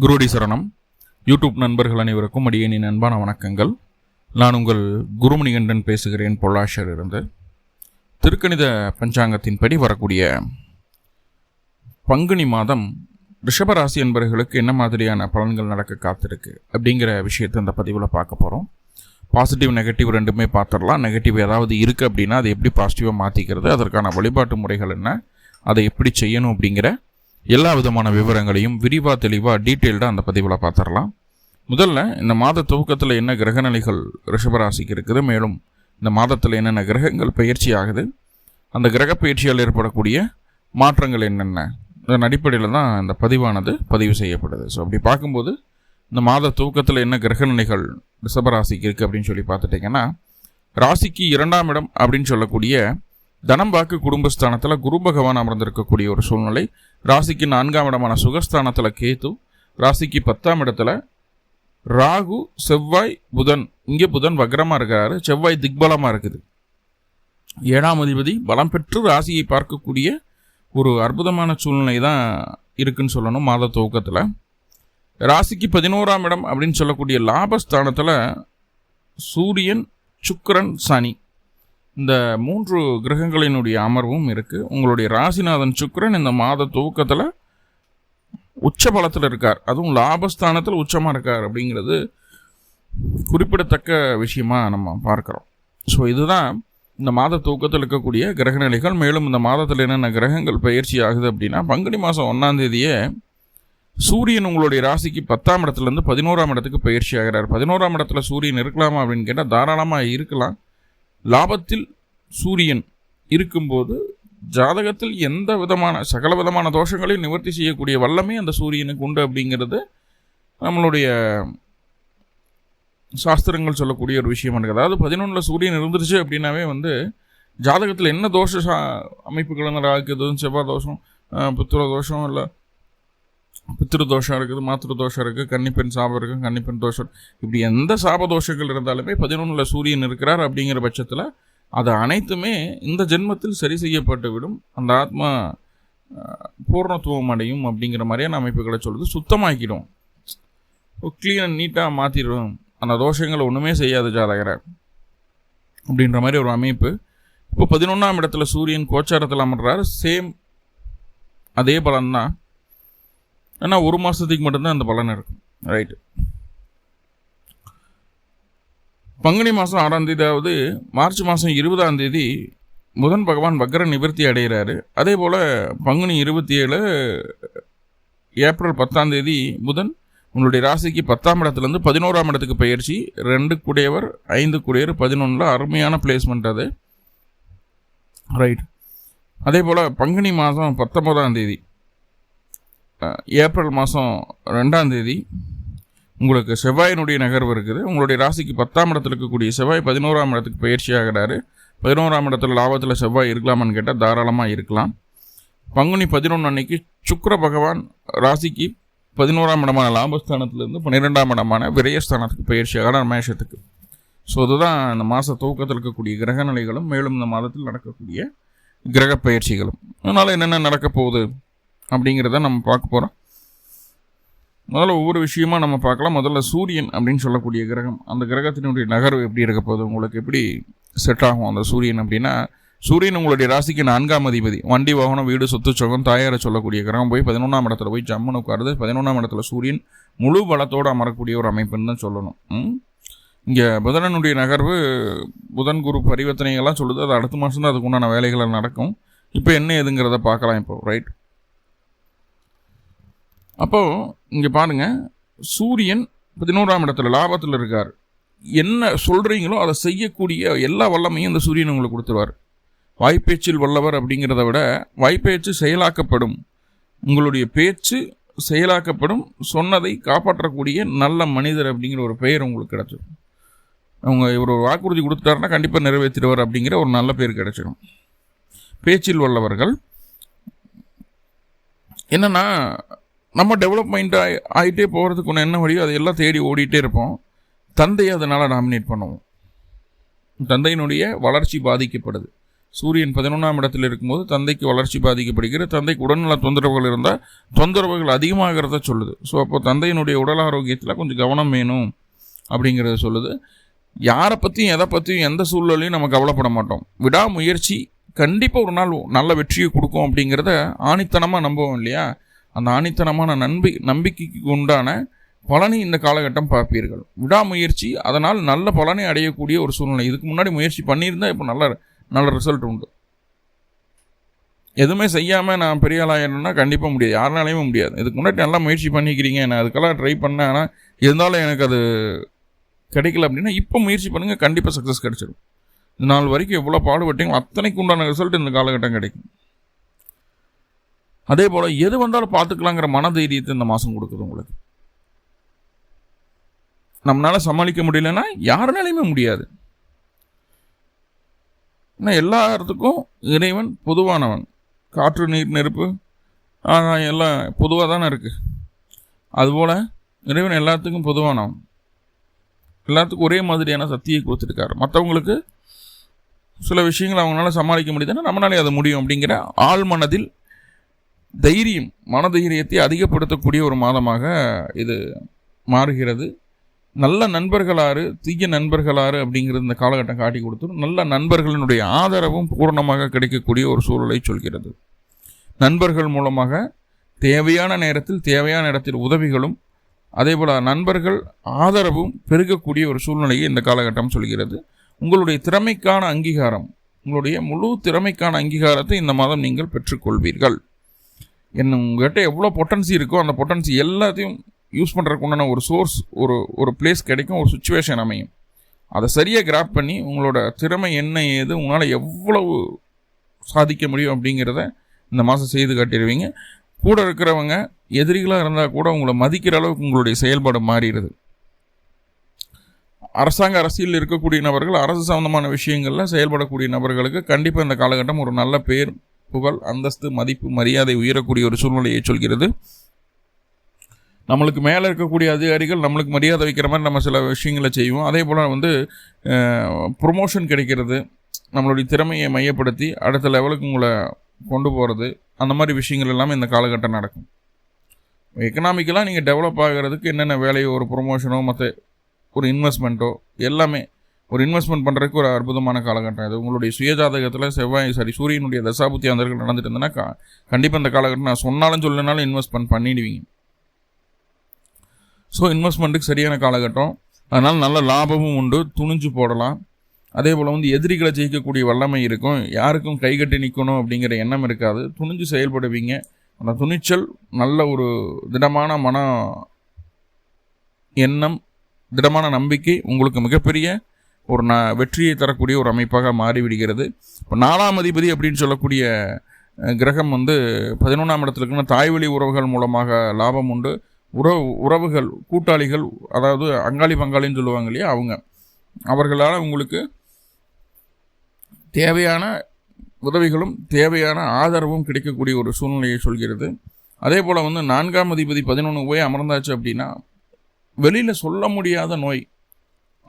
குருடி சரணம். யூடியூப் நண்பர்கள் அனைவருக்கும் அடியேனின் அன்பான வணக்கங்கள். நான் உங்கள் குருமணிகண்டன் பேசுகிறேன், பொள்ளாச்சியில் இருந்து. திருக்கணித பஞ்சாங்கத்தின்படி வரக்கூடிய பங்குனி மாதம் ரிஷபராசி என்பவர்களுக்கு என்ன மாதிரியான பலன்கள் நடக்க காத்திருக்கு அப்படிங்கிற விஷயத்தை இந்த பதிவில் பார்க்க போகிறோம். பாசிட்டிவ் நெகட்டிவ் ரெண்டுமே பார்த்துடலாம். நெகட்டிவ் ஏதாவது இருக்குது அப்படின்னா அதை எப்படி பாசிட்டிவாக மாற்றிக்கிறது, அதற்கான வழிபாட்டு முறைகள் என்ன, அதை எப்படி செய்யணும் அப்படிங்கிற எல்லா விதமான விவரங்களையும் விரிவாக தெளிவாக டீட்டெயில்டாக அந்த பதிவில் பார்த்துடலாம். முதல்ல இந்த மாத துவக்கத்தில் என்ன கிரகநிலைகள் ரிஷபராசிக்கு இருக்குது, மேலும் இந்த மாதத்தில் என்னென்ன கிரகங்கள் பயிற்சி ஆகுது, அந்த கிரக பயிற்சியால் ஏற்படக்கூடிய மாற்றங்கள் என்னென்ன, இதன் அடிப்படையில் தான் இந்த பதிவானது பதிவு செய்யப்படுது. ஸோ அப்படி பார்க்கும்போது இந்த மாத துவக்கத்தில் என்ன கிரகநிலைகள் ரிஷபராசிக்கு இருக்குது அப்படின்னு சொல்லி பார்த்துட்டிங்கன்னா, ராசிக்கு 2ஆம் இடம் அப்படின்னு சொல்லக்கூடிய தனம் வாக்கு குடும்பஸ்தானத்தில் குரு பகவான் அமர்ந்திருக்கக்கூடிய ஒரு சூழ்நிலை. ராசிக்கு 4ஆம் இடமான சுகஸ்தானத்தில் கேது, ராசிக்கு 10ஆம் இடத்துல ராகு, செவ்வாய், புதன். இங்கே புதன் வக்ரமாக இருக்கிறாரு, செவ்வாய் திக்பலமாக இருக்குது. 7ஆம் அதிபதி பலம் பெற்று ராசியை பார்க்கக்கூடிய ஒரு அற்புதமான சூழ்நிலை தான் இருக்குன்னு சொல்லணும். மாத துவக்கத்தில் ராசிக்கு 11ஆம் இடம் அப்படின்னு சொல்லக்கூடிய லாபஸ்தானத்தில் சூரியன், சுக்கிரன், சனி, இந்த 3 கிரகங்களினுடைய அமர்வும் இருக்குது. உங்களுடைய ராசிநாதன் சுக்கிரன் இந்த மாத துவக்கத்தில் உச்ச பலத்தில் இருக்கார், அதுவும் லாபஸ்தானத்தில் உச்சமாக இருக்கார் அப்படிங்கிறது குறிப்பிடத்தக்க விஷயமா நம்ம பார்க்குறோம். ஸோ இதுதான் இந்த மாத துவக்கத்தில் இருக்கக்கூடிய கிரகநிலைகள். மேலும் இந்த மாதத்தில் என்னென்ன கிரகங்கள் பயிற்சி ஆகுது அப்படின்னா, பங்குனி மாதம் 1ஆம் தேதியே சூரியன் உங்களுடைய ராசிக்கு 10ஆம் இடத்துலேருந்து 11ஆம் இடத்துக்கு பயிற்சி ஆகிறார். 11ஆம் இடத்துல சூரியன் இருக்கலாமா அப்படின்னு கேட்டால் தாராளமாக இருக்கலாம். லாபத்தில் சூரியன் இருக்கும்போது ஜாதகத்தில் எந்த விதமான சகல விதமான தோஷங்களையும் நிவர்த்தி செய்யக்கூடிய வல்லமே அந்த சூரியனுக்கு உண்டு அப்படிங்கிறது நம்மளுடைய சாஸ்திரங்கள் சொல்லக்கூடிய ஒரு விஷயம் இருக்குது. அதாவது 11ல் சூரியன் இருந்துருச்சு அப்படின்னாவே ஜாதகத்தில் என்ன தோஷ அமைப்புகள் இருக்குது, செவ்வாய் தோஷம், புத்திர தோஷம், இல்லை பித்திரு தோஷம் இருக்குது, மாத்திரு தோஷம் இருக்குது, கன்னிப்பெண் சாபம் இருக்குது, கன்னிப்பெண் தோஷம், இப்படி எந்த சாப தோஷங்கள் இருந்தாலுமே 11ல் சூரியன் இருக்கிறார் அப்படிங்கிற பட்சத்தில் அது அனைத்துமே இந்த ஜென்மத்தில் சரி செய்யப்பட்டு விடும். அந்த ஆத்மா பூர்ணத்துவம் அடையும் அப்படிங்கிற மாதிரியான அமைப்புகளை சொல்லுது. சுத்தமாக்கிடும், க்ளீனாக நீட்டாக மாற்றிடும், அந்த தோஷங்களை ஒன்றுமே செய்யாது ஜாதகரை அப்படின்ற மாதிரி ஒரு அமைப்பு. இப்போ 11ஆம் இடத்துல சூரியன் கோச்சாரத்தில் அமர்றாரு. சேம் அதே பலன்தான், ஆனால் 1 மாதத்துக்கு மட்டும்தான் அந்த பலன் இருக்கும். ரைட்டு. பங்குனி மாதம் 6ஆம் தேதி, அதாவது மார்ச் மாதம் 20ஆம் தேதி புதன் பகவான் வக்ர நிவர்த்தி அடைகிறாரு. அதே போல் பங்குனி 27 ஏப்ரல் 10ஆம் தேதி புதன் உங்களுடைய ராசிக்கு 10ஆம் இடத்துலேருந்து 11ஆம் இடத்துக்கு பயிற்சி. 2 கூடியவர் 5 கூடியவர் 11ல் அருமையான பிளேஸ்மெண்ட் அது. ரைட். அதே போல் பங்குனி மாதம் 19ஆம் தேதி ஏப்ரல் மாதம் 2ஆம் தேதி உங்களுக்கு செவ்வாயினுடைய நகர்வு இருக்குது. உங்களுடைய ராசிக்கு 10ஆம் இடத்துல இருக்கக்கூடிய செவ்வாய் 11ஆம் இடத்துக்கு பயிற்சி ஆகிறாரு. 11ஆம் இடத்துல லாபத்தில் செவ்வாய் இருக்கலாமான்னு கேட்டால் தாராளமாக இருக்கலாம். பங்குனி 11 அன்னைக்கு சுக்கிர பகவான் ராசிக்கு 11ஆம் இடமான லாபஸ்தானத்திலிருந்து 12ஆம் இடமான விரயஸ்தானத்துக்கு பயிற்சி ஆகிறார், மேஷத்துக்கு. ஸோ அதுதான் இந்த மாத துவக்கத்தில் இருக்கக்கூடிய கிரகநிலைகளும் மேலும் இந்த மாதத்தில் நடக்கக்கூடிய கிரக பயிற்சிகளும். அதனால் என்னென்ன நடக்க போகுது அப்படிங்கிறத நம்ம பார்க்க போகிறோம். முதல்ல ஒவ்வொரு விஷயமா நம்ம பார்க்கலாம். முதல்ல சூரியன் அப்படின்னு சொல்லக்கூடிய கிரகம், அந்த கிரகத்தினுடைய நகர்வு எப்படி இருக்க போகுது, உங்களுக்கு எப்படி செட் ஆகும் அந்த சூரியன் அப்படின்னா, சூரியன் உங்களுடைய ராசிக்கு 4ஆம் அதிபதி, வண்டி வாகனம், வீடு, சொத்து, சொகம், தாயாரை சொல்லக்கூடிய கிரகம் போய் 11ஆம் இடத்துல போய் ஜம்முன்னு உட்காருது. 11ஆம் இடத்துல சூரியன் முழு பலத்தோடு அமரக்கூடிய ஒரு அமைப்புன்னு தான் சொல்லணும். இங்கே புதனுடைய நகர்வு, புதன் குரு பரிவர்த்தனைகள்லாம் சொல்லுது. அது அடுத்த மாதம் தான் அதுக்கு உண்டான வேலைகள் நடக்கும். இப்போ என்ன எதுங்கிறத பார்க்கலாம் இப்போ. ரைட். அப்போது இங்கே பாருங்கள், சூரியன் 11ஆம் இடத்துல லாபத்தில் இருக்கார். என்ன சொல்கிறீங்களோ அதை செய்யக்கூடிய எல்லா வல்லமையும் இந்த சூரியன் உங்களுக்கு கொடுத்துருவார். வாய்ப்பேச்சில் வல்லவர் அப்படிங்கிறத விட வாய்ப்பேச்சு செயலாக்கப்படும், உங்களுடைய பேச்சு செயலாக்கப்படும், சொன்னதை காப்பாற்றக்கூடிய நல்ல மனிதர் அப்படிங்கிற ஒரு பெயர் உங்களுக்கு கிடச்சிடும். அவங்க இவர் ஒரு வாக்குறுதி கொடுத்துட்டாருன்னா கண்டிப்பாக நிறைவேற்றிடுவார் அப்படிங்கிற ஒரு நல்ல பேர் கிடச்சிடும். பேச்சில் வல்லவர்கள் என்னென்னா, நம்ம டெவலப்மெண்ட் ஆகிட்டே போகிறதுக்கு ஒன்று என்ன வழியோ அதையெல்லாம் தேடி ஓடிட்டே இருப்போம். தந்தையை அதனால் டாமினேட் பண்ணுவோம். தந்தையினுடைய வளர்ச்சி பாதிக்கப்படுது. சூரியன் 11ஆம் இடத்தில் இருக்கும்போது தந்தைக்கு வளர்ச்சி பாதிக்கப்படுகிறது. தந்தைக்கு உடல்நல தொந்தரவுகள் இருந்தால் தொந்தரவுகள் அதிகமாகிறத சொல்லுது. ஸோ அப்போ தந்தையினுடைய உடல் ஆரோக்கியத்தில் கொஞ்சம் கவனம் வேணும் அப்படிங்கிறத சொல்லுது. யாரை பற்றியும் எதை பற்றியும் எந்த சூழ்நிலையும் நம்ம கவலைப்பட மாட்டோம். விடாமுயற்சி கண்டிப்பாக ஒரு நாள் நல்ல வெற்றியை கொடுக்கும் அப்படிங்கிறத ஆணித்தனமாக நம்புவோம் இல்லையா? அந்த ஆணித்தனமான நம்பிக்கைக்கு உண்டான பலனை இந்த காலகட்டம் பார்ப்பீர்கள். விடாமுயற்சி அதனால் நல்ல பலனை அடையக்கூடிய ஒரு சூழ்நிலை. இதுக்கு முன்னாடி முயற்சி பண்ணியிருந்தால் இப்போ நல்ல ரிசல்ட் உண்டு. எதுவுமே செய்யாமல் நான் பெரிய ஆளாயிடணும்னா கண்டிப்பாக முடியாது, யாருனாலையுமே முடியாது. இதுக்கு முன்னாடி நல்லா முயற்சி பண்ணிக்கிறீங்க, நான் அதுக்கெல்லாம் ட்ரை பண்ணேன், ஆனால் இருந்தாலும் எனக்கு அது கிடைக்கல அப்படின்னா இப்போ முயற்சி பண்ணுங்கள், கண்டிப்பாக சக்ஸஸ் கிடைச்சிடும். இந்த நாள் வரைக்கும் எவ்வளோ பாடுபட்டீங்களோ அத்தனைக்கு உண்டான ரிசல்ட் இந்த காலகட்டம் கிடைக்கும். அதே போல் எது வந்தாலும் பார்த்துக்கலாங்கிற மனதைரியத்தை இந்த மாதம் கொடுக்குது உங்களுக்கு. நம்மளால் சமாளிக்க முடியலன்னா யாருனாலையுமே முடியாது. ஏன்னா எல்லாத்துக்கும் இறைவன் பொதுவானவன். காற்று நீர் நெருப்பு எல்லாம் பொதுவாக தானே இருக்குது. அதுபோல் இறைவன் எல்லாத்துக்கும் பொதுவானவன், எல்லாத்துக்கும் ஒரே மாதிரியான சக்தியை கொடுத்துருக்காரு. மற்றவங்களுக்கு சில விஷயங்கள் அவங்களால சமாளிக்க முடியுதுன்னா நம்மளாலே அது முடியும் அப்படிங்கிற ஆள் மனதில் தைரியம், மனதைரியத்தை அதிகப்படுத்தக்கூடிய ஒரு மாதமாக இது மாறுகிறது. நல்ல நண்பர்களாறு தீய நண்பர்களாறு அப்படிங்கிறது இந்த காலகட்டம் காட்டி கொடுத்துரும். நல்ல நண்பர்களினுடைய ஆதரவும் பூர்ணமாக கிடைக்கக்கூடிய ஒரு சூழலை சொல்கிறது. நண்பர்கள் மூலமாக தேவையான நேரத்தில் தேவையான இடத்தில் உதவிகளும் அதே போல் நண்பர்கள் ஆதரவும் பெருகக்கூடிய ஒரு சூழ்நிலையை இந்த காலகட்டம் சொல்கிறது. உங்களுடைய திறமைக்கான அங்கீகாரம், உங்களுடைய முழு திறமைக்கான அங்கீகாரத்தை இந்த மாதம் நீங்கள் பெற்றுக்கொள்வீர்கள். உங்கள்கிட்ட எவ்வளோ பொட்டன்சி இருக்கோ அந்த பொட்டன்சி எல்லாத்தையும் யூஸ் பண்ணுறதுக்கு உண்டான ஒரு சோர்ஸ், ஒரு பிளேஸ் கிடைக்கும், ஒரு சுச்சுவேஷன் அமையும். அதை சரியாக கிராப் பண்ணி உங்களோட திறமை என்ன ஏது, உங்களால் எவ்வளவு சாதிக்க முடியும் அப்படிங்கிறத இந்த மாதம் செய்து காட்டிடுவீங்க. கூட இருக்கிறவங்க எதிரிகளாக இருந்தால் கூட உங்களை மதிக்கிற அளவுக்கு உங்களுடைய செயல்பாடு மாறிடுது. அரசியல் இருக்கக்கூடிய நபர்கள், அரசு சம்பந்தமான விஷயங்களில் செயல்படக்கூடிய நபர்களுக்கு கண்டிப்பாக இந்த காலகட்டம் ஒரு நல்ல பேர், புகழ், அந்தஸ்து, மதிப்பு, மரியாதை உயரக்கூடிய ஒரு சூழ்நிலையை சொல்கிறது. நம்மளுக்கு மேலே இருக்கக்கூடிய அதிகாரிகள் நம்மளுக்கு மரியாதை வைக்கிற மாதிரி நம்ம சில விஷயங்களை செய்வோம். அதே போல் ப்ரொமோஷன் கிடைக்கிறது, நம்மளுடைய திறமையை மையப்படுத்தி அடுத்த லெவலுக்கு உங்களை கொண்டு போகிறது, அந்த மாதிரி விஷயங்கள் எல்லாமே இந்த காலகட்டம் நடக்கும். எக்கனாமிக்கலாக நீங்கள் டெவலப் ஆகிறதுக்கு என்னென்ன வேலையோ, ஒரு ப்ரொமோஷனோ, மற்ற ஒரு இன்வெஸ்ட்மெண்ட்டோ, எல்லாமே ஒரு இன்வெஸ்ட்மெண்ட் பண்ணுறதுக்கு ஒரு அற்புதமான காலகட்டம் இது. உங்களுடைய சுயஜாதகத்தில் சூரியனுடைய தசாபுத்தி அந்தர்கள் நடந்துட்டு இருந்ததுன்னா கண்டிப்பாக இந்த காலகட்டம் நான் சொன்னாலும் சொல்லனாலும் இன்வெஸ்ட்மெண்ட் பண்ணிடுவீங்க. ஸோ இன்வெஸ்ட்மெண்ட்டுக்கு சரியான காலகட்டம். அதனால் நல்ல லாபமும் உண்டு, துணிஞ்சு போடலாம். அதே போல் எதிரிகளை ஜெயிக்கக்கூடிய வல்லமை இருக்கும். யாருக்கும் கைகட்டி நிற்கணும் அப்படிங்கிற எண்ணம் இருக்காது, துணிஞ்சு செயல்படுவீங்க. அந்த துணிச்சல், நல்ல ஒரு திடமான மன எண்ணம், திடமான நம்பிக்கை உங்களுக்கு மிகப்பெரிய ஒரு வெற்றியை தரக்கூடிய ஒரு அமைப்பாக மாறிவிடுகிறது. இப்போ 4ஆம் அதிபதி அப்படின்னு சொல்லக்கூடிய கிரகம் 11ஆம் இடத்துல இருக்குன்னா தாய்வழி உறவுகள் மூலமாக லாபம் உண்டு. உறவுகள், கூட்டாளிகள், அதாவது அங்காளி பங்காளின்னு சொல்லுவாங்க இல்லையா, அவர்களால் உங்களுக்கு தேவையான உதவிகளும் தேவையான ஆதரவும் கிடைக்கக்கூடிய ஒரு சூழ்நிலையை சொல்கிறது. அதே போல் 4ஆம் அதிபதி 11 போய் அமர்ந்தாச்சு அப்படின்னா வெளியில் சொல்ல முடியாத நோய்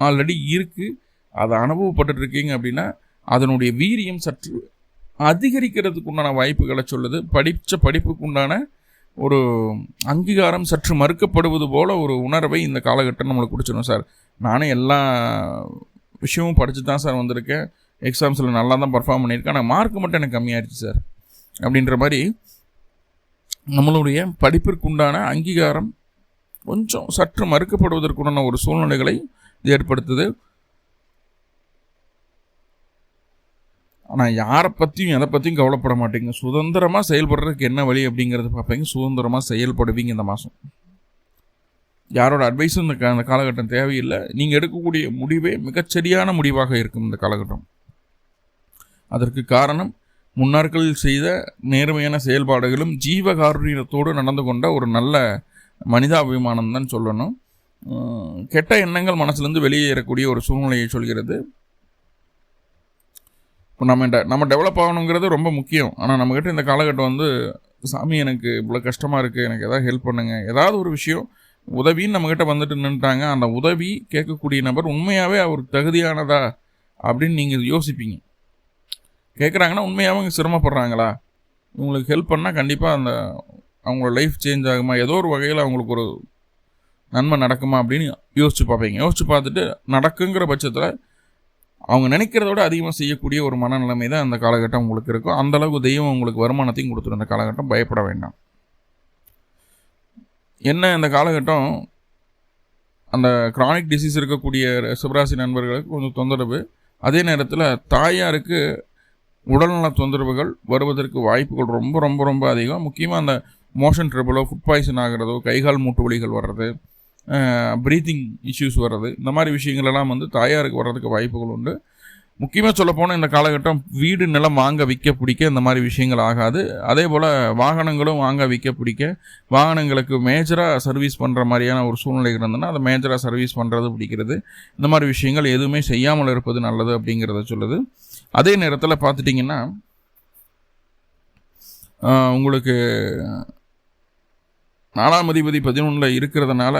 ஆல்ரெடி இருக்குது, அதை அனுபவப்பட்டுருக்கீங்க அப்படின்னா அதனுடைய வீரியம் சற்று அதிகரிக்கிறதுக்கு உண்டான வாய்ப்புகளை சொல்லுது. படிப்புக்கு உண்டான ஒரு அங்கீகாரம் சற்று மறுக்கப்படுவது போல் ஒரு உணர்வை இந்த காலகட்டம் நம்மளுக்கு கொடுச்சிடும். சார் நானே எல்லா விஷயமும் படித்து தான் சார் வந்திருக்கேன், எக்ஸாம்ஸில் நல்லா தான் பர்ஃபார்ம் பண்ணியிருக்கேன், ஆனால் மார்க் மட்டும் எனக்கு கம்மியாகிடுச்சு சார் அப்படின்ற மாதிரி நம்மளுடைய படிப்பிற்குண்டான அங்கீகாரம் கொஞ்சம் சற்று மறுக்கப்படுவதற்குண்டான ஒரு சூழ்நிலைகளை ஏற்படுத்துது. ஆனால் யாரை பற்றியும் எதை பற்றியும் கவலைப்பட மாட்டீங்க. சுதந்திரமாக செயல்படுறதுக்கு என்ன வழி அப்படிங்கிறது பார்ப்பீங்க. சுதந்திரமாக செயல்படுவீங்க. இந்த மாதம் யாரோட அட்வைஸும் இந்த காலகட்டம் தேவையில்லை. நீங்கள் எடுக்கக்கூடிய முடிவே மிகச்சரியான முடிவாக இருக்கும் இந்த காலகட்டம். அதற்கு காரணம் முன்னாட்களில் செய்த நேர்மையான செயல்பாடுகளும் ஜீவகாருண்யத்தோடு நடந்து கொண்ட ஒரு நல்ல மனிதாபிமானம் தான் சொல்லணும். கெட்ட எண்ணங்கள் மனசுலேருந்து வெளியேறக்கூடிய ஒரு சூழ்நிலையை சொல்கிறது. இப்போ நம்ம டெவலப் ஆகணுங்கிறது ரொம்ப முக்கியம். ஆனால் நம்மக்கிட்ட இந்த காலகட்டம் சாமி எனக்கு இவ்வளோ கஷ்டமாக இருக்குது, எனக்கு எதாவது ஹெல்ப் பண்ணுங்கள், ஏதாவது ஒரு விஷயம் உதவின்னு நம்மக்கிட்ட வந்துட்டு நின்றுட்டாங்க. அந்த உதவி கேட்கக்கூடிய நபர் உண்மையாகவே அவர் தகுதியானதா அப்படின்னு நீங்கள் யோசிப்பீங்க. கேட்குறாங்கன்னா உண்மையாக அவங்க சிரமப்படுறாங்களா, இவங்களுக்கு ஹெல்ப் பண்ணால் கண்டிப்பாக அந்த அவங்களோட லைஃப் சேஞ்ச் ஆகுமா, ஏதோ ஒரு வகையில் அவங்களுக்கு ஒரு நன்மை நடக்குமா அப்படின்னு யோசிச்சு பார்ப்பீங்க. யோசிச்சு பார்த்துட்டு நடக்குங்கிற பட்சத்தில் அவங்க நினைக்கிறத விட அதிகமாக செய்யக்கூடிய ஒரு மனநிலைமை தான் அந்த காலகட்டம் உங்களுக்கு இருக்கும். அந்தளவுக்கு தெய்வம் உங்களுக்கு வருமானத்தையும் கொடுத்துரும் அந்த காலகட்டம். பயப்பட வேண்டாம். என்ன இந்த காலகட்டம் அந்த கிரானிக் டிசீஸ் இருக்கக்கூடிய ரிஷபராசி நண்பர்களுக்கு கொஞ்சம் தொந்தரவு. அதே நேரத்தில் தாயாருக்கு உடல்நல தொந்தரவுகள் வருவதற்கு வாய்ப்புகள் ரொம்ப ரொம்ப ரொம்ப அதிகம். முக்கியமாக அந்த மோஷன் ட்ரபிளோ, ஃபுட் பாய்சன் ஆகிறதோ, கைகால் மூட்டு வலிகள் வர்றது, ப்ரீத்திங் இஷ்யூஸ் வர்றது, இந்த மாதிரி விஷயங்களெல்லாம் வந்து தாயாருக்கு வர்றதுக்கு வாய்ப்புகள் உண்டு. முக்கியமாக சொல்லப்போனால் இந்த காலகட்டம் வீடு நிலம் வாங்க விற்க பிடிக்க இந்த மாதிரி விஷயங்கள் ஆகாது. அதே போல் வாகனங்களும் வாங்க விற்க பிடிக்க, வாகனங்களுக்கு மேஜராக சர்வீஸ் பண்ணுற மாதிரியான ஒரு சூழ்நிலை இருந்ததுன்னா அதை மேஜராக சர்வீஸ் பண்ணுறது பிடிக்கிறது, இந்த மாதிரி விஷயங்கள் எதுவுமே செய்யாமல் இருப்பது நல்லது அப்படிங்கிறத சொல்லுது. அதே நேரத்தில் பார்த்துட்டிங்கன்னா உங்களுக்கு 4ஆம் அதிபதி 11 இருக்கிறதுனால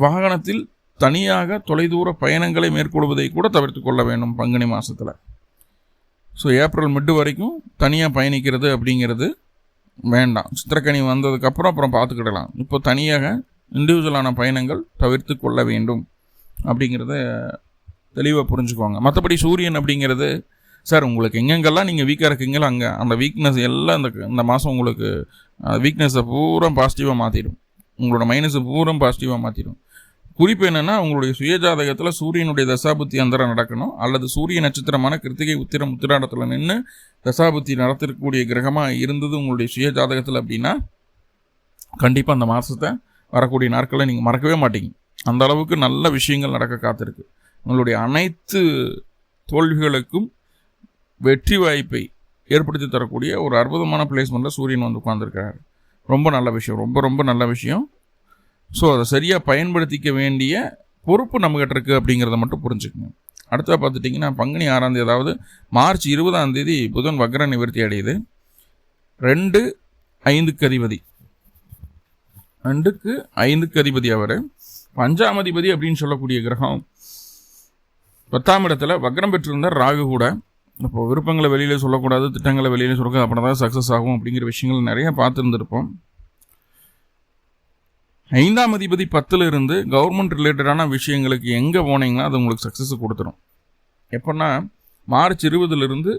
வாகனத்தில் தனியாக தொலைதூர பயணங்களை மேற்கொள்வதை கூட தவிர்த்து கொள்ள வேண்டும் பங்குனி மாதத்தில். ஸோ ஏப்ரல் மிட்டு வரைக்கும் தனியாக பயணிக்கிறது அப்படிங்கிறது வேண்டாம். சித்திரக்கனி வந்ததுக்கப்புறம் அப்புறம் பார்த்துக்கிடலாம். இப்போ தனியாக இண்டிவிஜுவலான பயணங்கள் தவிர்த்து கொள்ள வேண்டும் அப்படிங்கிறத தெளிவாக புரிஞ்சுக்குவாங்க. மற்றபடி சூரியன் அப்படிங்கிறது, சார் உங்களுக்கு எங்கெங்கெல்லாம் நீங்கள் வீக்காக இருக்கீங்களோ அங்கே அந்த வீக்னஸ் எல்லாம் இந்த மாதம் உங்களுக்கு வீக்னஸை பூரா பாசிட்டிவாக மாற்றிடும். உங்களோட மைனஸை பூரா பாசிட்டிவாக மாற்றிடும். குறிப்பு என்னென்னா, உங்களுடைய சுயஜாதகத்தில் சூரியனுடைய தசாபுத்தி அந்தரம் நடக்கணும், அல்லது சூரிய நட்சத்திரமான கிருத்திகை உத்திரம் உத்திராடத்தில் நின்று தசாபுத்தி நடத்திருக்கக்கூடிய கிரகமாக இருந்தது உங்களுடைய சுயஜாதகத்தில் அப்படின்னா கண்டிப்பாக அந்த மாதத்தை வரக்கூடிய நாட்களை நீங்கள் மறக்கவே மாட்டீங்க. அந்த அளவுக்கு நல்ல விஷயங்கள் நடக்க காத்திருக்கு. உங்களுடைய அனைத்து தோல்விகளுக்கும் வெற்றி வாய்ப்பை ஏற்படுத்தி தரக்கூடிய ஒரு அற்புதமான பிளேஸ்மெண்ட்டில் சூரியன் வந்து உட்கார்ந்துருக்காரு. ரொம்ப நல்ல விஷயம், ரொம்ப ரொம்ப நல்ல விஷயம். ஸோ அதை சரியாக பயன்படுத்திக்க வேண்டிய பொறுப்பு நம்மகிட்ட இருக்குது அப்படிங்கிறத மட்டும் புரிஞ்சுக்கங்க. அடுத்ததாக பார்த்துட்டிங்கன்னா பங்குனி 6ஆம் தேதி, அதாவது மார்ச் 20ஆம் தேதி புதன் வக்ர நிவர்த்தி அடையுது. 2-5க்கு அதிபதி, 2-5க்கு அதிபதி அவர். 5ஆம் அதிபதி அப்படின்னு சொல்லக்கூடிய கிரகம் 10ஆம் இடத்துல வக்ரம் பெற்றிருந்தார் ராகு கூட. இப்போ விருப்பங்களை வெளியில் சொல்லக்கூடாது, திட்டங்களை வெளியில் சொல்லக்கூடாது, அப்படின்னா தான் சக்ஸஸ் ஆகும் அப்படிங்கிற விஷயங்கள் நிறைய பார்த்துருந்துருப்போம். 5ஆம் அதிபதி 10ல் இருந்து கவர்மெண்ட் ரிலேட்டடான விஷயங்களுக்கு எங்கே போனீங்கன்னா அது உங்களுக்கு சக்ஸஸ் கொடுத்துரும். எப்போன்னா மார்ச் 20லிருந்து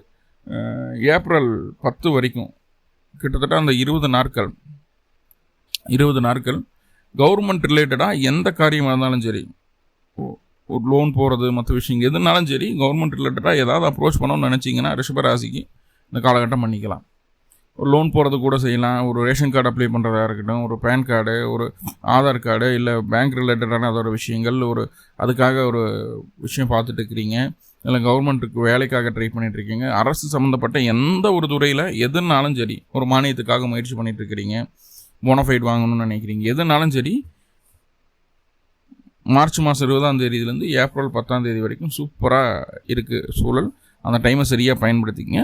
ஏப்ரல் 10 வரைக்கும் கிட்டத்தட்ட அந்த 20 நாட்கள் கவர்மெண்ட் ரிலேட்டடாக எந்த காரியமாக இருந்தாலும் சரி, ஒரு லோன் போகிறது, மற்ற விஷயம் எதுனாலும் சரி, கவர்மெண்ட் ரிலேட்டடாக ஏதாவது அப்ரோச் பண்ணணும்னு நினச்சிங்கன்னா ரிஷபராசிக்கு இந்த காலகட்டம் பண்ணிக்கலாம். ஒரு லோன் போகிறது கூட செய்யலாம், ஒரு ரேஷன் கார்டு அப்ளை பண்ணுறதா இருக்கட்டும், ஒரு பேன் கார்டு, ஒரு ஆதார் கார்டு, இல்லை பேங்க் ரிலேட்டடான அதோட விஷயங்கள், ஒரு அதுக்காக ஒரு விஷயம் பார்த்துட்டு இருக்கிறீங்க, இல்லை கவர்மெண்ட்டுக்கு வேலைக்காக ட்ரை பண்ணிகிட்ருக்கீங்க, அரசு சம்மந்தப்பட்ட எந்த ஒரு துறையில் எதுனாலும் சரி, ஒரு மானியத்துக்காக முயற்சி பண்ணிகிட்ருக்கிறீங்க, போனஃபைட் வாங்கணும்னு நினைக்கிறீங்க, எதுனாலும் சரி, மார்ச் மாதம் 20ஆம் தேதியிலேருந்து ஏப்ரல் 10ஆம் தேதி வரைக்கும் சூப்பராக இருக்குது சூழல். அந்த டைமை சரியாக பயன்படுத்திக்கங்க.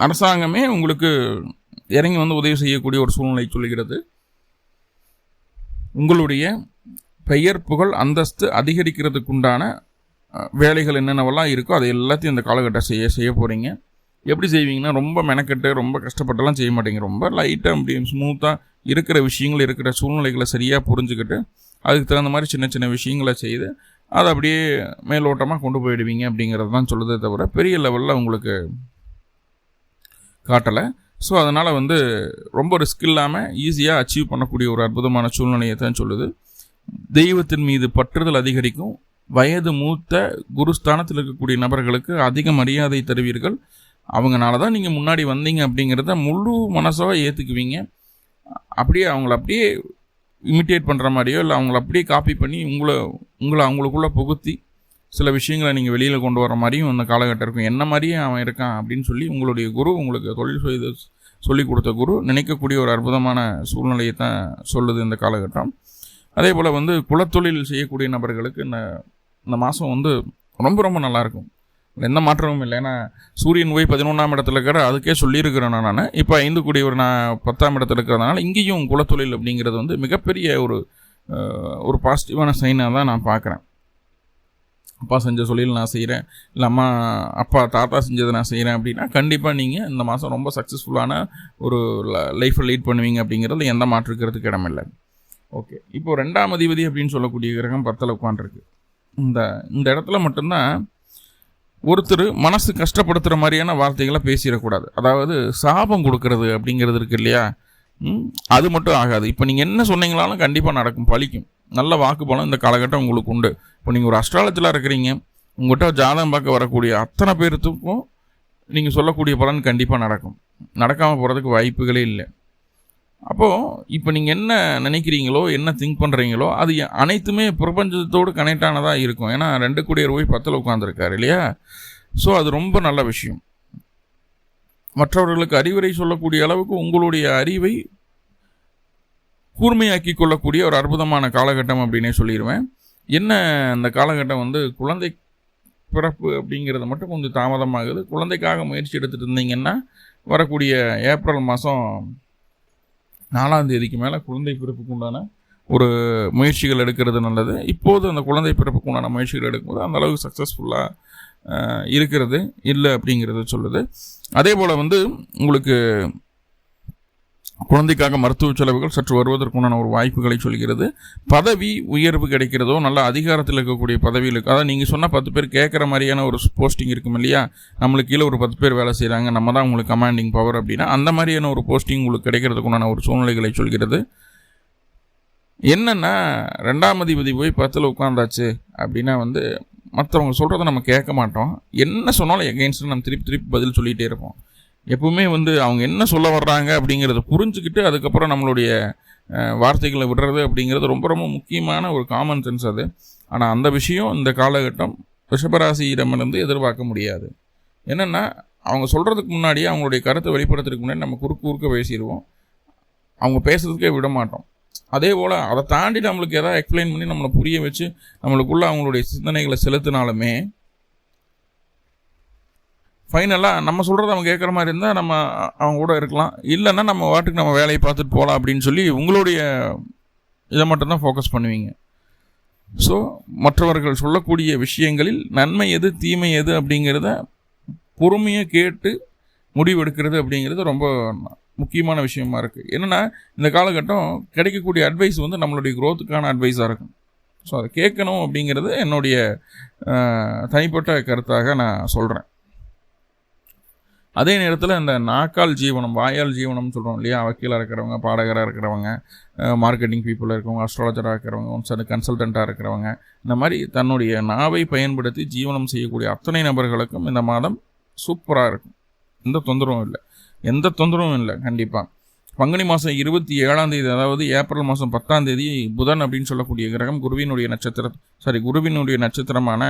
அரசாங்கமே உங்களுக்கு இறங்கி வந்து உதவி செய்யக்கூடிய ஒரு சூழ்நிலை சொல்லுகிறது. உங்களுடைய பெயர் புகழ் அந்தஸ்து அதிகரிக்கிறதுக்குண்டான வேலைகள் என்னென்னவெல்லாம் இருக்கோ அதை எல்லாத்தையும் இந்த காலகட்டம் செய்ய போகிறீங்க. எப்படி செய்வீங்கன்னா, ரொம்ப மெனக்கெட்டு ரொம்ப கஷ்டப்பட்டெல்லாம் செய்ய மாட்டீங்க. ரொம்ப லைட்டாக அப்படி ஸ்மூத்தாக இருக்கிற விஷயங்கள், இருக்கிற சூழ்நிலைகளை சரியாக புரிஞ்சுக்கிட்டு அதுக்கு தகுந்த மாதிரி சின்ன சின்ன விஷயங்களை செய்து அதை அப்படியே மேலோட்டமாக கொண்டு போயிடுவீங்க அப்படிங்கிறது தான் சொல்லுதே தவிர பெரிய லெவலில் உங்களுக்கு காட்டலை. ஸோ அதனால் வந்து ரொம்ப ரிஸ்க் இல்லாமல் ஈஸியாக அச்சீவ் பண்ணக்கூடிய ஒரு அற்புதமான சூழ்நிலையை தான் சொல்லுது. தெய்வத்தின் மீது பற்றுதல் அதிகரிக்கும். வயது மூத்த குருஸ்தானத்தில் இருக்கக்கூடிய நபர்களுக்கு அதிக மரியாதை தருவீர்கள். அவங்கனால தான் நீங்கள் முன்னாடி வந்தீங்க அப்படிங்கிறத முழு மனசாக ஏற்றுக்குவீங்க. அப்படியே அவங்கள இமிட்டேட் பண்ணுற மாதிரியோ இல்லை அவங்கள அப்படியே காப்பி பண்ணி உங்களை அவங்களுக்குள்ளே புகுத்தி சில விஷயங்களை நீங்கள் வெளியில் கொண்டு வர மாதிரியும் அந்த காலகட்டம் இருக்கும். என்ன மாதிரியே அவன் இருக்கான் அப்படின்னு சொல்லி உங்களுடைய குரு, உங்களுக்கு தொழில் சொல்லிக் கொடுத்த குரு நினைக்கக்கூடிய ஒரு அற்புதமான சூழ்நிலையை தான் சொல்லுது இந்த காலகட்டம். அதே போல் வந்து குலத்தொழில் செய்யக்கூடிய நபர்களுக்கு இந்த மாதம் வந்து ரொம்ப ரொம்ப நல்லாயிருக்கும். எந்த மாற்றமும் இல்லை. ஏன்னா சூரியன் போய் 11ஆம் இடத்துல இருக்கிற அதுக்கே சொல்லியிருக்கிறேன் நான். இப்போ 5 கூடியவர் நான் 10ஆம் இடத்துல இருக்கிறதுனால இங்கேயும் குலத்தொழில் அப்படிங்கிறது வந்து மிகப்பெரிய ஒரு பாசிட்டிவான சைனாக தான் நான் பார்க்குறேன். அப்பா செஞ்ச தொழில் நான் செய்கிறேன், இல்லை அம்மா அப்பா தாத்தா செஞ்சதை நான் செய்கிறேன் அப்படின்னா கண்டிப்பாக நீங்கள் இந்த மாதம் ரொம்ப சக்ஸஸ்ஃபுல்லான ஒரு லைஃப்பை லீட் பண்ணுவீங்க அப்படிங்கிறது எந்த மாற்றுக்கிறதுக்கு இடமில்லை. ஓகே, இப்போது 2ஆம் அதிபதி அப்படின்னு சொல்லக்கூடிய கிரகம் 10ல் உட்காந்துருக்கு. இந்த இடத்துல மட்டும்தான் ஒருத்தர் மனசு கஷ்டப்படுத்துகிற மாதிரியான வார்த்தைகளை பேசிடக்கூடாது. அதாவது சாபம் கொடுக்கறது அப்படிங்கிறது இருக்குது இல்லையா, அது மட்டும் ஆகாது. இப்போ நீங்கள் என்ன சொன்னீங்களாலும் கண்டிப்பாக நடக்கும், பலிக்கும். நல்ல வாக்குப்பலம் இந்த காலகட்டம் உங்களுக்கு உண்டு. இப்போ நீங்கள் ஒரு அஸ்ட்ராலஜியில் இருக்கிறீங்க, உங்கள்கிட்ட ஜாதகம் பார்க்க வரக்கூடிய அத்தனை பேர்த்துக்கும் நீங்கள் சொல்லக்கூடிய பலன் கண்டிப்பாக நடக்கும். நடக்காமல் போகிறதுக்கு வாய்ப்புகளே இல்லை. அப்போது இப்போ நீங்கள் என்ன நினைக்கிறீங்களோ, என்ன திங்க் பண்ணுறீங்களோ, அது அனைத்துமே பிரபஞ்சத்தோடு கனெக்ட் ஆனதாக இருக்கும். ஏன்னா 2 கூடியர் போய் 10ல் உட்காந்துருக்காரு இல்லையா. ஸோ அது ரொம்ப நல்ல விஷயம். மற்றவர்களுக்கு அறிவுரை சொல்லக்கூடிய அளவுக்கு உங்களுடைய அறிவை கூர்மையாக்கி கொள்ளக்கூடிய ஒரு அற்புதமான காலகட்டம் அப்படின்னே சொல்லிடுவேன். என்ன அந்த காலகட்டம் குழந்தை பிறப்பு அப்படிங்கிறது மட்டும் கொஞ்சம் தாமதமாகுது. குழந்தைக்காக முயற்சி எடுத்துகிட்டு இருந்தீங்கன்னா வரக்கூடிய ஏப்ரல் மாதம் 4ஆம் தேதிக்கு மேலே குழந்தை பிறப்புக்கு உண்டான ஒரு முயற்சிகள் எடுக்கிறது நல்லது. இப்போது அந்த குழந்தை பிறப்புக்கு உண்டான முயற்சிகள் எடுக்கும்போது அந்த அளவுக்கு சக்ஸஸ்ஃபுல்லாக இருக்கிறது இல்லை அப்படிங்கிறது சொல்லுது. அதே போல் உங்களுக்கு குழந்தைக்காக மருத்துவ செலவுகள் சற்று வருவதற்குண்டான ஒரு வாய்ப்புகளை சொல்கிறது. பதவி உயர்வு கிடைக்கிறதோ, நல்ல அதிகாரத்தில் இருக்கக்கூடிய பதவியில் இருக்குது. அதாவது நீங்கள் சொன்னால் 10 பேர் கேட்குற மாதிரியான ஒரு போஸ்டிங் இருக்கும் இல்லையா, நம்மளுக்கு கீழே ஒரு 10 பேர் வேலை செய்கிறாங்க, நம்ம தான் உங்களுக்கு கமாண்டிங் பவர் அப்படின்னா அந்த மாதிரியான ஒரு போஸ்டிங் உங்களுக்கு கிடைக்கிறதுக்குண்டான ஒரு சூழ்நிலைகளை சொல்கிறது. என்னென்னா 2ஆம் அதிபதி போய் 10ல் உட்காந்தாச்சு அப்படின்னா மற்றவங்க சொல்கிறத நம்ம கேட்க மாட்டோம். என்ன சொன்னாலும் எகெயின்ஸ்ட் நம்ம திருப்பி பதில் சொல்லிகிட்டே இருப்போம். எப்பவுமே அவங்க என்ன சொல்ல வர்றாங்க அப்படிங்கிறத புரிஞ்சுக்கிட்டு அதுக்கப்புறம் நம்மளுடைய வார்த்தைகளை விடுறது அப்படிங்கிறது ரொம்ப ரொம்ப முக்கியமான ஒரு காமன் சென்ஸ் அது. ஆனால் அந்த விஷயம் இந்த காலகட்டம் ரிஷபராசியிடமிருந்து எதிர்பார்க்க முடியாது. என்னென்னா அவங்க சொல்கிறதுக்கு முன்னாடியே அவங்களுடைய கருத்தை வெளிப்படுத்துறதுக்கு முன்னாடி நம்ம குறுக்க பேசிடுவோம், அவங்க பேசுறதுக்கே விட மாட்டோம். அதே போல் அதை தாண்டி நம்மளுக்கு எதாவது எக்ஸ்பிளைன் பண்ணி நம்மளை புரிய வச்சு நம்மளுக்குள்ளே அவங்களுடைய சிந்தனைகளை செலுத்தினாலுமே ஃபைனலாக நம்ம சொல்கிறத அவங்க கேட்குற மாதிரி இருந்தால் நம்ம அவங்க கூட இருக்கலாம், இல்லைன்னா நம்ம வாட்டுக்கு நம்ம வேலையை பார்த்துட்டு போகலாம் அப்படின்னு சொல்லி உங்களுடைய இதை மட்டும்தான் ஃபோக்கஸ் பண்ணுவீங்க. ஸோ மற்றவர்கள் சொல்லக்கூடிய விஷயங்களில் நன்மை எது தீமை எது அப்படிங்கிறத பொறுமையாக கேட்டு முடிவெடுக்கிறது அப்படிங்கிறது ரொம்ப முக்கியமான விஷயமா இருக்குது. என்னென்னா இந்த காலகட்டம் கிடைக்கக்கூடிய அட்வைஸ் நம்மளுடைய க்ரோத்துக்கான அட்வைஸாக இருக்கும். ஸோ அதை கேட்கணும் அப்படிங்கிறது என்னுடைய தனிப்பட்ட கருத்தாக நான் சொல்கிறேன். அதே நேரத்தில் இந்த நாக்கால் ஜீவனம், வாயால் ஜீவனம்னு சொல்கிறோம் இல்லையா, வக்கீலாக இருக்கிறவங்க, பாடகராக இருக்கிறவங்க, மார்க்கெட்டிங் பீப்புளாக இருக்கிறவங்க, அஸ்ட்ராலஜராக இருக்கிறவங்க, ஒன்ஸ் கன்சல்டண்ட்டாக இருக்கிறவங்க, இந்த மாதிரி தன்னுடைய நாவை பயன்படுத்தி ஜீவனம் செய்யக்கூடிய அத்தனை நபர்களுக்கும் இந்த மாதம் சூப்பராக இருக்கும். எந்த தொந்தரவும் இல்லை கண்டிப்பாக. பங்குனி மாதம் 27ஆம் தேதி, அதாவது ஏப்ரல் மாதம் 10ஆம் தேதி புதன் அப்படின்னு சொல்லக்கூடிய கிரகம் குருவினுடைய நட்சத்திரமான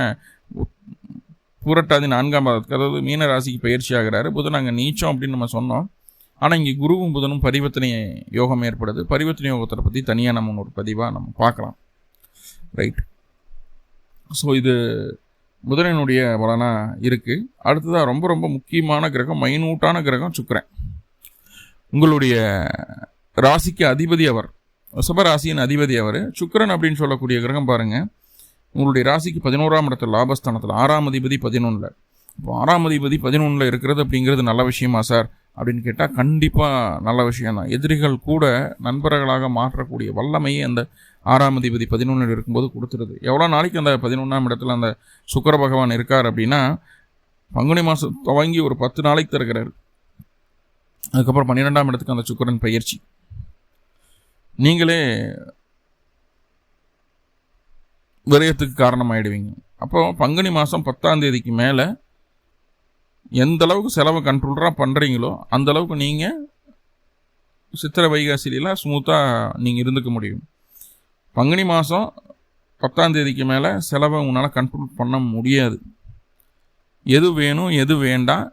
பூரட்டாதி 4ஆம் பாதத்துக்கு, அதாவது மீன ராசிக்கு பயிற்சி ஆகிறாரு. புதன் அங்கே நீச்சம் அப்படின்னு நம்ம சொன்னோம். ஆனால் இங்கே குருவும் புதனும் பரிவர்த்தனை யோகம் ஏற்படுது. பரிவர்த்தனை யோகத்தை பற்றி தனியாக நம்ம ஒரு பதிவாக நம்ம பார்க்கலாம். ரைட். ஸோ இது புதனினுடைய பலனாக இருக்குது. அடுத்ததாக ரொம்ப ரொம்ப முக்கியமான கிரகம், மைனூட்டான கிரகம் சுக்கிரன். உங்களுடைய ராசிக்கு அதிபதி அவர், ரிஷபராசியின் அதிபதி அவர். சுக்கிரன் அப்படின்னு சொல்லக்கூடிய கிரகம் பாருங்கள், உங்களுடைய ராசிக்கு 11ஆம் இடத்துல லாபஸ்தானத்தில் 6ஆம் அதிபதி 11ல். இப்போ 6ஆம் அதிபதி 11ல் இருக்கிறது அப்படிங்கிறது நல்ல விஷயமா சார் அப்படின்னு கேட்டால் கண்டிப்பாக நல்ல விஷயம்தான். எதிரிகள் கூட நண்பர்களாக மாற்றக்கூடிய வல்லமையை அந்த 6ஆம் அதிபதி 11ல் இருக்கும்போது கொடுத்துருது. எவ்வளோ நாளைக்கு அந்த 11ஆம் இடத்துல அந்த சுக்கிர பகவான் இருக்கார் அப்படின்னா பங்குனி மாதம் துவங்கி ஒரு 10 நாளைக்கு தருகிறார். அதுக்கப்புறம் 12ஆம் இடத்துக்கு அந்த சுக்கிரன் பயிற்சி. நீங்களே விரயத்துக்கு காரணமாயிடுவீங்க. அப்போ பங்குனி மாதம் 10ஆம் தேதிக்கு மேலே எந்த அளவுக்கு செலவை கண்ட்ரோலராக பண்ணுறீங்களோ அந்த அளவுக்கு நீங்கள் சித்திரை வைகாசிலாம் ஸ்மூத்தாக நீங்கள் இருந்துக்க முடியும். பங்குனி மாதம் 10ஆம் தேதிக்கு மேலே செலவை உன்னால் கண்ட்ரோல் பண்ண முடியாது. எது வேணும் எது வேண்டாம்,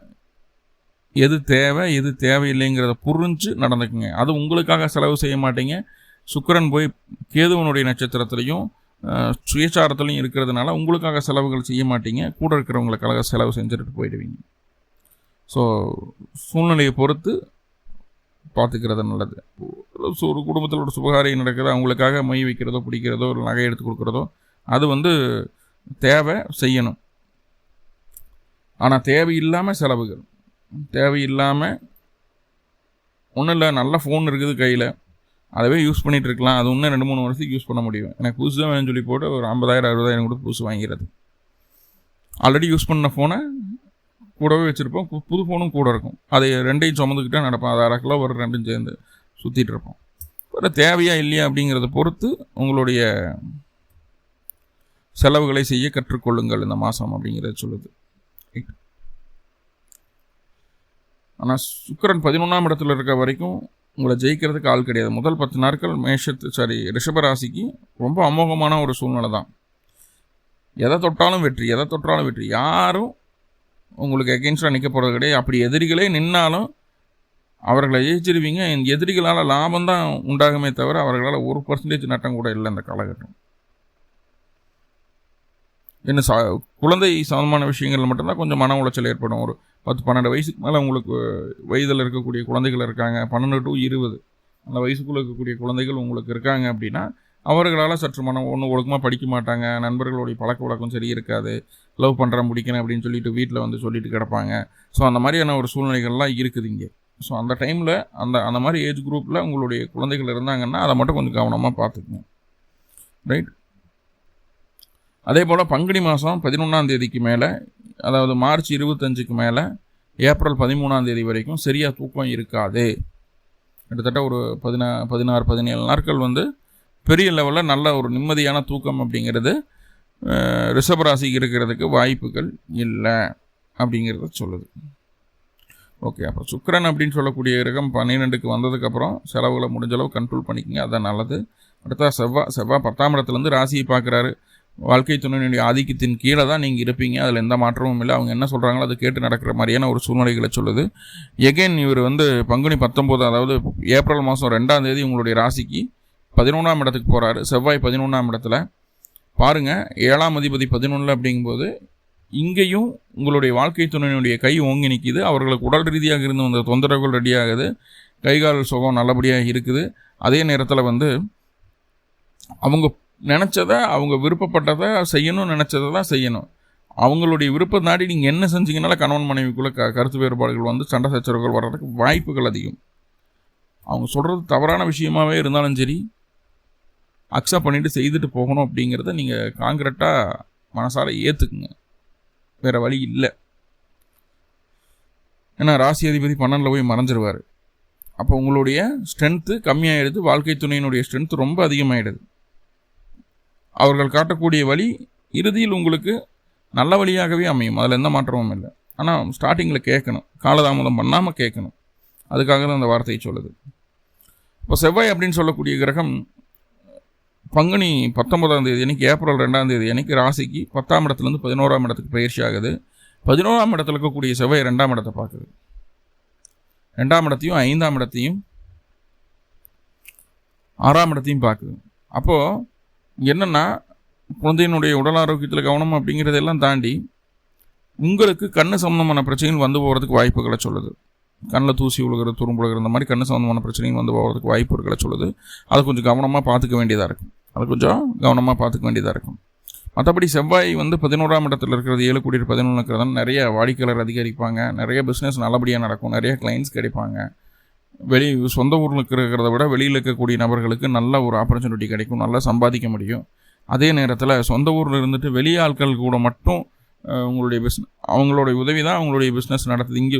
எது தேவை எது தேவையில்லைங்கிறத புரிஞ்சு நடந்துக்குங்க. அது உங்களுக்காக செலவு செய்ய மாட்டீங்க. சுக்கிரன் போய் கேதுவனுடைய நட்சத்திரத்துலையும் சுயசாரத்துலையும் இருக்கிறதுனால உங்களுக்காக செலவுகள் செய்ய மாட்டீங்க. கூட இருக்கிறவங்களுக்காக செலவு செஞ்சுட்டு போயிடுவீங்க. ஸோ சூழ்நிலையை பொறுத்து பார்த்துக்கிறது நல்லது. ஒரு குடும்பத்தில் ஒரு சுபகாரியம் நடக்குது, அவங்களுக்காக மை வைக்கிறதோ பிடிக்கிறதோ ஒரு நகை எடுத்து கொடுக்குறதோ அது தேவை செய்யணும். ஆனால் தேவையில்லாமல் செலவுகள், தேவையில்லாமல் ஒன்றும் இல்லை, நல்ல ஃபோன் இருக்குது கையில், அதவே யூஸ் பண்ணிகிட்டு இருக்கலாம், அது இன்னும் 2-3 வருஷத்துக்கு யூஸ் பண்ண முடியும். எனக்கு புதுசு தான் வேணும்னு சொல்லி போட்டு ஒரு 50,000-60,000 கூட புதுசு வாங்கிறது. ஆல்ரெடி யூஸ் பண்ண ஃபோனை கூடவே வச்சுருப்போம், புது ஃபோனும் கூட இருக்கும். அதை ரெண்டையும் சுமந்துக்கிட்டே நடப்போம். அது 1/2 கிலோ ஒரு ரெண்டும் சேர்ந்து சுற்றிட்டு இருப்போம். ஒரு தேவையா இல்லையா அப்படிங்கிறத பொறுத்து உங்களுடைய செலவுகளை செய்ய கற்றுக்கொள்ளுங்கள் இந்த மாதம் அப்படிங்கிறத சொல்லுது. ஆனால் சுக்கிரன் 11ஆம் இடத்துல இருக்க வரைக்கும் உங்களை ஜெயிக்கிறதுக்கு ஆள் கிடையாது. முதல் 10 நாட்கள் ரிஷபராசிக்கு ரொம்ப அமோகமான ஒரு சூழ்நிலை தான். எதை தொட்டாலும் வெற்றி, எதை தொட்டாலும் வெற்றி. யாரும் உங்களுக்கு எகென்ஸ்டாக நிற்க போகிறது கிடையாது. அப்படி எதிரிகளே நின்னாலும் அவர்களை ஜெயிச்சிருவீங்க. எதிரிகளால் லாபம் தான் உண்டாகுமே தவிர அவர்களால் 1% நட்டம் கூட இல்லை இந்த காலகட்டம். என்ன குழந்தை சம்பந்தமான விஷயங்கள் மட்டும்தான் கொஞ்சம் மன உளைச்சல் ஏற்படும். ஒரு 10-12 வயசுக்கு மேலே உங்களுக்கு வயதில் இருக்கக்கூடிய குழந்தைகள் இருக்காங்க, 12 to 20 அந்த வயசுக்குள்ளே இருக்கக்கூடிய குழந்தைகள் உங்களுக்கு இருக்காங்க அப்படின்னா அவர்களால் சற்று ஒன்று ஒழுக்கமாக படிக்க மாட்டாங்க, நண்பர்களுடைய பழக்க வழக்கம் சரி இருக்காது, லவ் பண்ணுறேன் முடிக்கணும் அப்படின்னு சொல்லிட்டு வீட்டில் வந்து சொல்லிட்டு கிடப்பாங்க. ஸோ அந்த மாதிரியான ஒரு சூழ்நிலைகள்லாம் இருக்குது இங்கே. ஸோ அந்த டைமில் அந்த மாதிரி ஏஜ் குரூப்பில் உங்களுடைய குழந்தைகள் இருந்தாங்கன்னா அதை மட்டும் கொஞ்சம் கவனமாக பார்த்துக்குங்க. ரைட். அதே போல் பங்குனி மாதம் 11ஆம் தேதிக்கு மேலே, அதாவது மார்ச் 25க்கு மேலே ஏப்ரல் 13ஆம் தேதி வரைக்கும் சரியாக தூக்கம் இருக்காது. கிட்டத்தட்ட ஒரு 16-17 நாட்கள் வந்து பெரிய லெவலில் நல்ல ஒரு நிம்மதியான தூக்கம் அப்படிங்கிறது ரிஷபராசிக்கு இருக்கிறதுக்கு வாய்ப்புகள் இல்லை அப்படிங்கிறத சொல்லுது. ஓகே, அப்புறம் சுக்கிரன் அப்படின்னு சொல்லக்கூடிய கிரகம் 12க்கு வந்ததுக்கப்புறம் செலவுகளை முடிஞ்சளவு கண்ட்ரோல் பண்ணிக்கோங்க, அதுதான் நல்லது. அடுத்தா செவ்வாய் 10ஆம் இடத்துலேருந்து ராசியை பார்க்குறாரு. வாழ்க்கை துணையினுடைய ஆதிக்கத்தின் கீழே தான் நீங்கள் இருப்பீங்க, அதில் எந்த மாற்றமும் இல்லை. அவங்க என்ன சொல்கிறாங்களோ அதை கேட்டு நடக்கிற மாதிரியான ஒரு சூழ்நிலைகளை சொல்லுது. எகெயின் இவர் வந்து பங்குனி 19, அதாவது ஏப்ரல் மாதம் 2ஆம் தேதி உங்களுடைய ராசிக்கு 11ஆம் இடத்துக்கு போகிறாரு. செவ்வாய் 11ஆம் இடத்துல பாருங்கள், 7ஆம் அதிபதி 11 அப்படிங்கும்போது இங்கேயும் உங்களுடைய வாழ்க்கை துணையினுடைய கை ஓங்கி நிற்கிது. அவர்களுக்கு உடல் ரீதியாக இருந்து வந்த தொந்தரவுகள் ரெடியாகுது, கைகால் சுகம் நல்லபடியாக இருக்குது. அதே நேரத்தில் வந்து அவங்க நினச்சதை, அவங்க விருப்பப்பட்டதை செய்யணும்னு நினச்சதை தான் செய்யணும். அவங்களுடைய விருப்பம் தாண்டி நீங்கள் என்ன செஞ்சீங்கனால கணவன் மனைவிக்குள்ளே கருத்து வேறுபாடுகள் வந்து சண்டை சச்சரவுகள் வர்றதுக்கு வாய்ப்புகள் அதிகம். அவங்க சொல்கிறது தவறான விஷயமாகவே இருந்தாலும் சரி, அக்செப்ட் பண்ணிவிட்டு செய்துட்டு போகணும் அப்படிங்கிறத நீங்கள் காங்கிரட்டாக மனசார ஏற்றுக்குங்க, வேறு வழி இல்லை. ஏன்னா ராசி அதிபதி 12 போய் மறைஞ்சிருவார். அப்போ உங்களுடைய ஸ்ட்ரென்த்து கம்மியாகிடுது, வாழ்க்கை துணையினுடைய ஸ்ட்ரென்த்து ரொம்ப அதிகமாகிடுது. அவர்கள் காட்டக்கூடிய வழி இறுதியில் உங்களுக்கு நல்ல வழியாகவே அமையும், அதில் எந்த மாற்றமும் இல்லை. ஆனால் ஸ்டார்டிங்கில் கேட்கணும், காலதாமதம் பண்ணாமல் கேட்கணும். அதுக்காக தான் அந்த வார்த்தையை சொல்லுது. இப்போ செவ்வாய் அப்படின்னு சொல்லக்கூடிய கிரகம் பங்குனி 19ஆம் தேதி அன்னைக்கு, ஏப்ரல் 2ஆம் தேதி அன்னைக்கு ராசிக்கு 10ஆம் இடத்துலேருந்து 11ஆம் இடத்துக்கு பயிற்சி ஆகுது. 11ஆம் இடத்துல இருக்கக்கூடிய செவ்வாய் 2ஆம் இடத்தை பார்க்குது. 2ஆம் இடத்தையும் 5ஆம் இடத்தையும் 6ஆம் இடத்தையும் பார்க்குது. அப்போது என்னென்னா, குழந்தையினுடைய உடல் ஆரோக்கியத்தில் கவனம் அப்படிங்கிறதெல்லாம் தாண்டி உங்களுக்கு கண்ணு சம்பந்தமான பிரச்சனைகள் வந்து போகிறதுக்கு வாய்ப்புகளை சொல்லுது. கண்ணில் தூசி விழுகிறது, துரும்புழுகிறது, இந்த மாதிரி கண்ணு சம்பந்தமான பிரச்சனைகள் வந்து போகிறதுக்கு வாய்ப்புகளை சொல்லுது. அதை கொஞ்சம் கவனமாக பார்த்துக்க வேண்டியதாக இருக்கும். மற்றபடி செவ்வாய் வந்து 11ஆம் இடத்துல இருக்கிறது, 7 கோடி 11 இருக்கிறது, நிறைய வாடிக்கையாளர் அதிகரிப்பாங்க, நிறைய பிஸ்னஸ் நல்லபடியாக நடக்கும், நிறைய கிளைண்ட்ஸ் கிடைப்பாங்க. சொந்த ஊரில் இருக்கிறத விட வெளியில் இருக்கக்கூடிய நபர்களுக்கு நல்ல ஒரு ஆப்பர்ச்சுனிட்டி கிடைக்கும், நல்லா சம்பாதிக்க முடியும். அதே நேரத்தில் சொந்த ஊரில் இருந்துட்டு வெளி ஆட்கள் கூட மட்டும் உங்களுடைய அவங்களுடைய உதவி தான் அவங்களுடைய பிஸ்னஸ் நடத்துது. இங்கே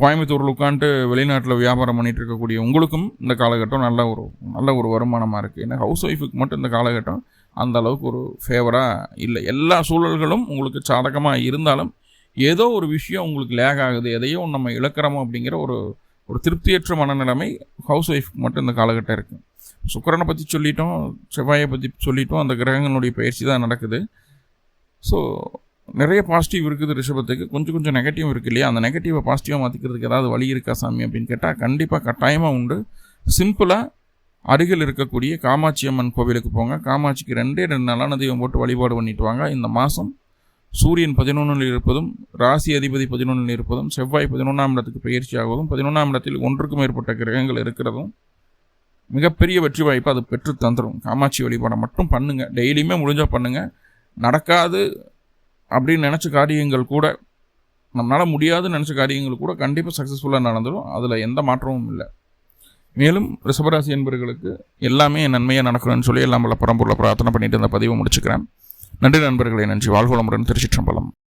கோயம்புத்தூரில் உட்காந்துட்டு வெளிநாட்டில் வியாபாரம் பண்ணிகிட்டு இருக்கக்கூடிய உங்களுக்கும் இந்த காலகட்டம் நல்ல ஒரு வருமானமாக இருக்குது. ஏன்னா ஹவுஸ் ஒய்ஃபுக்கு மட்டும் இந்த காலகட்டம் அந்த அளவுக்கு ஒரு ஃபேவராக இல்லை. எல்லா சூழல்களும் உங்களுக்கு சாதகமாக இருந்தாலும் ஏதோ ஒரு விஷயம் உங்களுக்கு லேக் ஆகுது, எதையோ நம்ம இழக்கிறோமோ அப்படிங்கிற ஒரு திருப்தியற்ற மனநிலைமை ஹவுஸ் ஒய்ஃபுக்கு மட்டும் இந்த காலகட்டம் இருக்குது. சுக்கிரனை பற்றி சொல்லிட்டோம், செவ்வாயை பற்றி சொல்லிட்டோம், அந்த கிரகங்களுடைய பயிற்சி தான் நடக்குது. ஸோ நிறைய பாசிட்டிவ் இருக்குது ரிஷபத்துக்கு, கொஞ்சம் நெகட்டிவ் இருக்குது இல்லையா? அந்த நெகட்டிவை பாசிட்டிவாக மாற்றிக்கிறதுக்கு ஏதாவது வழி இருக்கா சாமி அப்படின்னு கேட்டால் கண்டிப்பாக கட்டாயமாக உண்டு. சிம்பிளாக அருகில் இருக்கக்கூடிய காமாட்சி அம்மன் கோவிலுக்கு போங்க. காமாட்சிக்கு 2 நல்ல தெய்வம் போட்டு வழிபாடு பண்ணிட்டு வாங்க. இந்த மாதம் சூரியன் 11 இருப்பதும், ராசி அதிபதி 11 இருப்பதும், செவ்வாய் 11ஆம் இடத்துக்கு பயிற்சி ஆகுவதும், 11ஆம் இடத்தில் 1க்கும் மேற்பட்ட கிரகங்கள் இருக்கிறதும் மிகப்பெரிய வெற்றி வாய்ப்பு அது பெற்று தந்துடும். காமாட்சி வழிபாடை மட்டும் பண்ணுங்கள், டெய்லியுமே முடிஞ்சால் பண்ணுங்கள். நடக்காது அப்படின்னு நினச்ச காரியங்கள் கூட, நம்மளால் முடியாதுன்னு நினச்ச காரியங்கள் கூட கண்டிப்பாக சக்ஸஸ்ஃபுல்லாக நடந்துடும். அதில் எந்த மாற்றமும் இல்லை. மேலும் ரிஷபராசி என்பவர்களுக்கு எல்லாமே நன்மையாக நடக்கணும்னு சொல்லி எல்லாம் பல பரம்பொருளை பிரார்த்தனை பண்ணிட்டு இந்த பதிவை முடிச்சுக்கிறேன். நன்றி நண்பர்களே, நன்றி. வாழ்வளமுடன். திருச்சிற்றம்பலம்.